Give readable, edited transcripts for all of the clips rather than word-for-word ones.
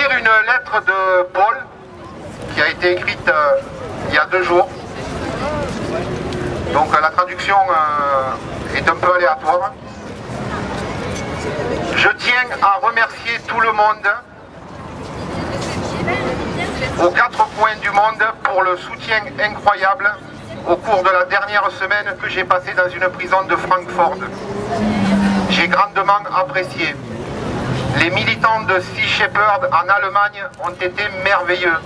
lire une lettre de Paul qui a été écrite il y a 2 jours. Donc la traduction est un peu aléatoire. Je tiens à remercier tout le monde aux 4 coins du monde pour le soutien incroyable au cours de la dernière semaine que j'ai passée dans une prison de Francfort. J'ai grandement apprécié. Les militants de Sea Shepherd en Allemagne ont été merveilleux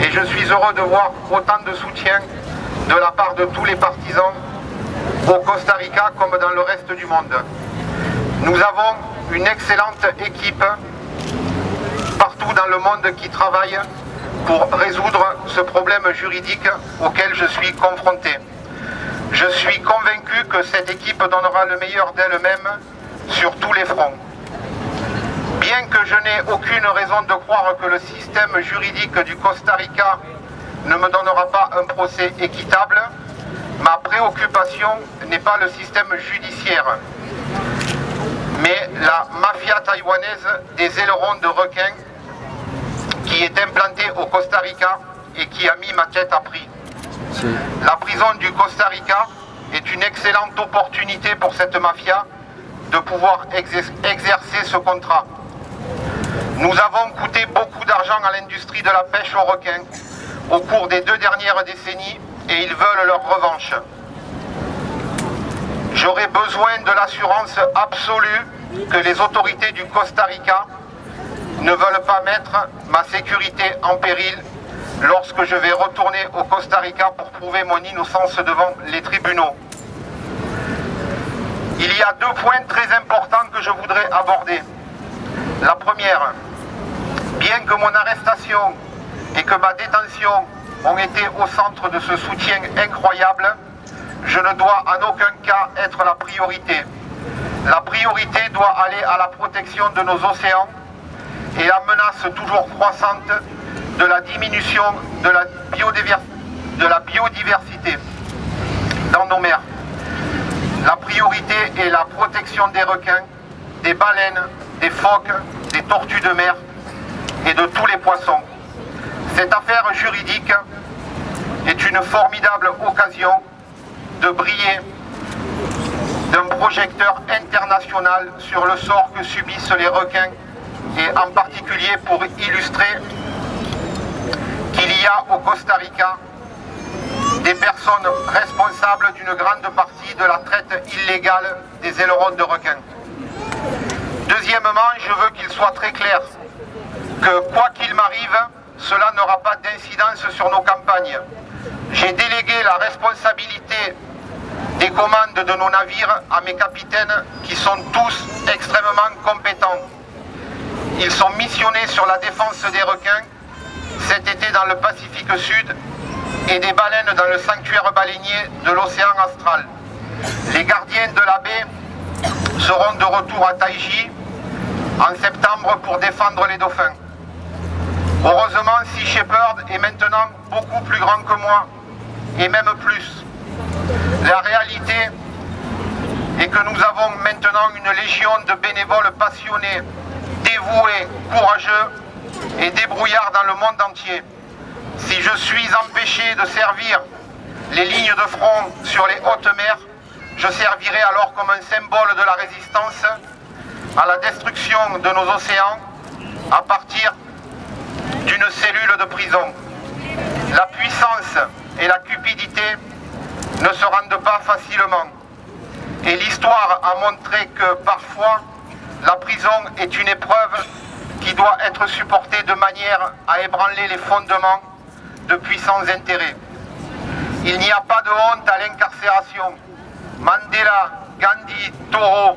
et je suis heureux de voir autant de soutien de la part de tous les partisans au Costa Rica comme dans le reste du monde. Nous avons une excellente équipe partout dans le monde qui travaille pour résoudre ce problème juridique auquel je suis confronté. Je suis convaincu que cette équipe donnera le meilleur d'elle-même sur tous les fronts. Bien que je n'ai aucune raison de croire que le système juridique du Costa Rica ne me donnera pas un procès équitable, ma préoccupation n'est pas le système judiciaire, mais la mafia taïwanaise des ailerons de requin qui est implantée au Costa Rica et qui a mis ma tête à prix. La prison du Costa Rica est une excellente opportunité pour cette mafia de pouvoir exercer ce contrat. Nous avons coûté beaucoup d'argent à l'industrie de la pêche aux requins au cours des 2 dernières décennies et ils veulent leur revanche. J'aurai besoin de l'assurance absolue que les autorités du Costa Rica ne veulent pas mettre ma sécurité en péril lorsque je vais retourner au Costa Rica pour prouver mon innocence devant les tribunaux. Il y a 2 points très importants que je voudrais aborder. La première, bien que mon arrestation et que ma détention ont été au centre de ce soutien incroyable, je ne dois en aucun cas être la priorité. La priorité doit aller à la protection de nos océans et la menace toujours croissante de la diminution de la biodiversité dans nos mers. La priorité est la protection des requins, des baleines, des phoques, des tortues de mer et de tous les poissons. Cette affaire juridique est une formidable occasion de briller d'un projecteur international sur le sort que subissent les requins et en particulier pour illustrer qu'il y a au Costa Rica des personnes responsables d'une grande partie de la traite illégale des ailerons de requins. Deuxièmement, je veux qu'il soit très clair que quoi qu'il m'arrive, cela n'aura pas d'incidence sur nos campagnes. J'ai délégué la responsabilité des commandes de nos navires à mes capitaines qui sont tous extrêmement compétents. Ils sont missionnés sur la défense des requins cet été dans le Pacifique Sud et des baleines dans le sanctuaire baleinier de l'océan Austral. Les gardiens de la baie seront de retour à Taiji en septembre pour défendre les dauphins. Heureusement, Sea Shepherd est maintenant beaucoup plus grand que moi, et même plus. La réalité est que nous avons maintenant une légion de bénévoles passionnés, dévoués, courageux et débrouillards dans le monde entier. Si je suis empêché de servir les lignes de front sur les hautes mers, je servirai alors comme un symbole de la résistance à la destruction de nos océans à partir d'une cellule de prison. La puissance et la cupidité ne se rendent pas facilement. Et l'histoire a montré que parfois, la prison est une épreuve qui doit être supportée de manière à ébranler les fondements de puissants intérêts. Il n'y a pas de honte à l'incarcération. Mandela, Gandhi, Thoreau,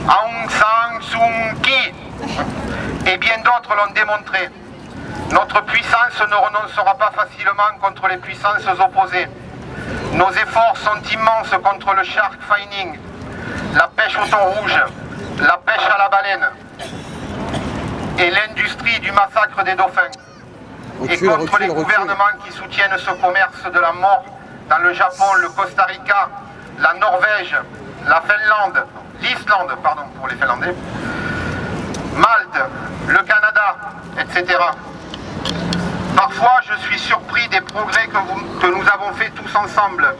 Aung San Suu Kyi et bien d'autres l'ont démontré. Notre puissance ne renoncera pas facilement contre les puissances opposées. Nos efforts sont immenses contre le shark fining, la pêche au thon rouge, la pêche à la baleine et l'industrie du massacre des dauphins. Et contre les gouvernements qui soutiennent ce commerce de la mort dans le Japon, le Costa Rica, la Norvège, la Finlande, l'Islande, pardon pour les Finlandais, Malte, le Canada, etc. Parfois, je suis surpris des progrès que nous avons faits tous ensemble.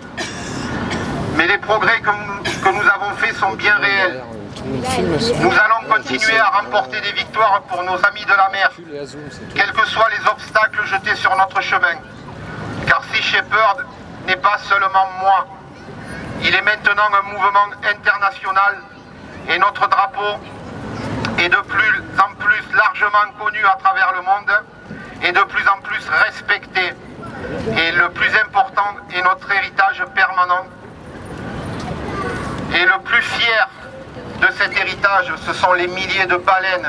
Mais les progrès que nous avons faits sont bien réels. Nous allons continuer à remporter des victoires pour nos amis de la mer, quels que soient les obstacles jetés sur notre chemin. Car Sea Shepherd n'est pas seulement moi. Il est maintenant un mouvement international et notre drapeau est de plus en plus largement connu à travers le monde et de plus en plus respecté. Et le plus important est notre héritage permanent. Et le plus fier de cet héritage, ce sont les milliers de baleines,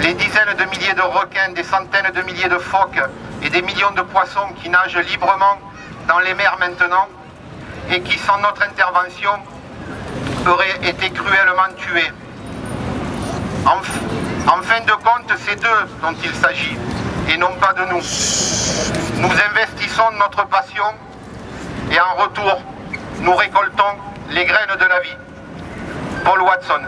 les dizaines de milliers de requins, des centaines de milliers de phoques et des millions de poissons qui nagent librement dans les mers maintenant et qui, sans notre intervention, auraient été cruellement tués. En fin de compte, c'est d'eux dont il s'agit et non pas de nous. Nous investissons notre passion et en retour, nous récoltons les graines de la vie. Paul Watson.